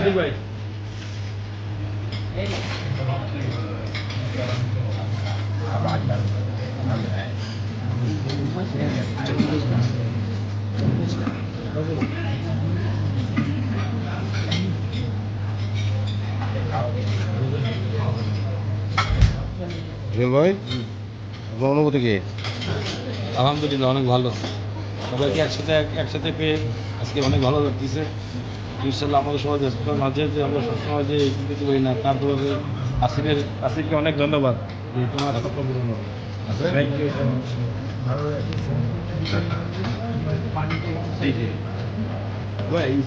ভাই অনুভূতি কি? আলহামদুলিল্লাহ অনেক ভালো, সবাইকে একসাথে পেয়ে আজকে অনেক ভালো লাগতেছে। ইনশাল্লাহ আমাদের সমাজ মাঝে যে আমরা সবসময় যে দিতে পারি না, তারপরে আসিফকে অনেক ধন্যবাদ। তোমার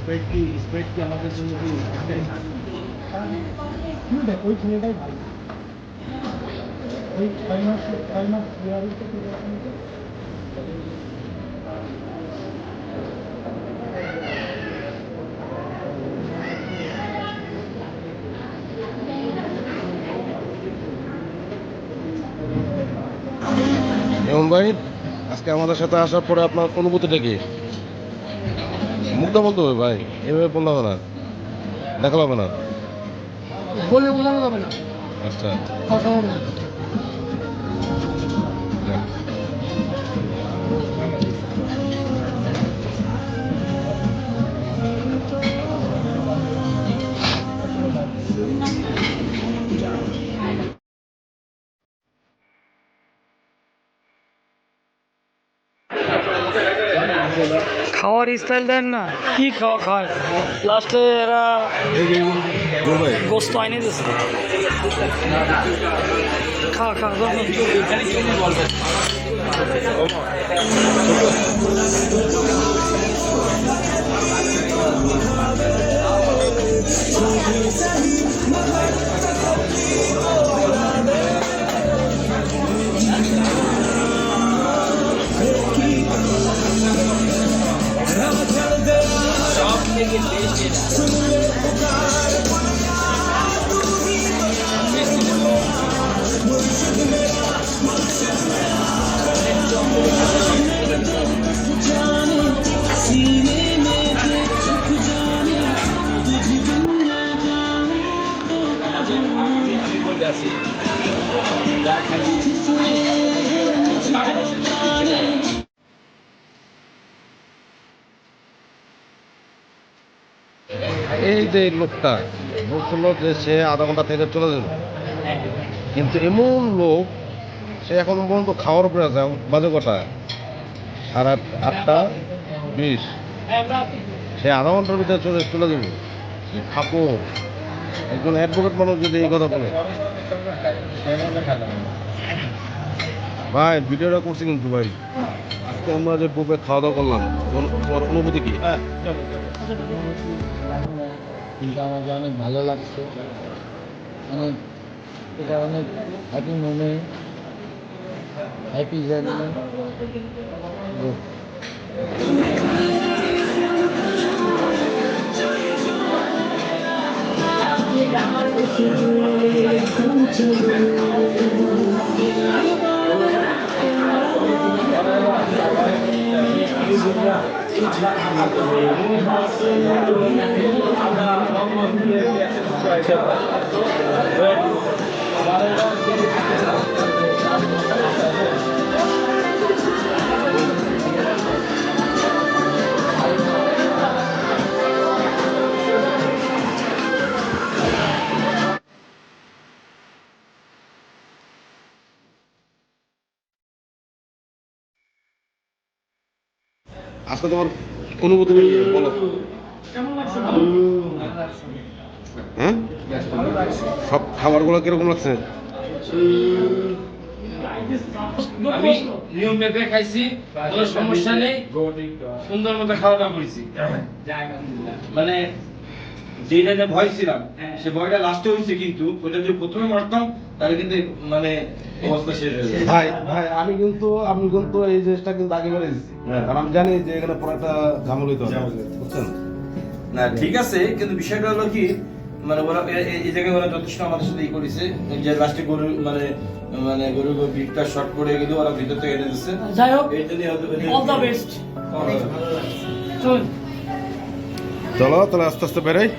স্প্রাইট কি আমাদের জন্য কি ওই ছেলেটাই ভালো, ওই 6 মাস এমন ভাই, আজকে আমাদের সাথে আসার পরে আপনার অনুভূতিটা কি? মুগ্ধ বলতে হবে ভাই, এভাবে বললে হবে না, দেখা পাবে না। বলে বোঝানো যাবে না। আচ্ছা খাওয়ার স্টাইল দেন না, কি খাওয়া খায় লাস্টে এরা গোস্ত আইনে দিচ্ছে। খা খা এই যে লোকটা বলছিল যে সে আধা ঘন্টা থেকে চলে যাবে, কিন্তু এমন লোক সে এখন পর্যন্ত খাওয়ার উপরে আছে। বাজে কথা 8:30, সে আধা ঘন্টার ভিতরে চলে যাবে। থাকো, একজন অ্যাডভোকেট মানুষ যদি এই কথা বলে। ভাই ভিডিওটা করছি কিন্তু ভাই, আজকে আমরা যে বুফে খাওয়া দাওয়া করলাম, তোমার অনুভূতি কি? কিন্তু আমাকে অনেক ভালো লাগছে, অনেক, এটা অনেক হ্যাপি মোমেন্ট, হ্যাপি জার্নি। আজকে তোমার অনুভূতি বলো। হ্যাঁ, সব খাবারগুলো কিরকম লাগছে? আমি নিয়ম মেপে খাইছি, কোনো সমস্যা নেই, সুন্দর মতো খাওয়া দাওয়া করেছি। মানে যেটা ভয় ছিলাম সে ভয়টা লাস্টে হয়েছে, কিন্তু ওটা যদি প্রথমে মারতাম তাহলে কিন্তু মানে অবস্থা শেষ হয়ে যেত। ভাই আমি কিন্তু এই জিনিসটা কিন্তু আগে করে দিচ্ছি, কারণ আমি জানি যে এখানে পরে একটা ঝামেলা হইতে হবে, বুঝছেন? না ঠিক আছে, কিন্তু বিষয়টা হলো কি, মানে ওরা এই জায়গায় ওরা যথেষ্ট আমাদের সাথে ই করেছে, যে লাস্টে গরু গরু ভিড়টা শর্ট করে গেলে ওরা ভিতর থেকে এনে দিচ্ছে। যাই হোক, এই জন্যই অল দ্য বেস্ট। চলো তাহলে আস্তে আস্তে বেরোই।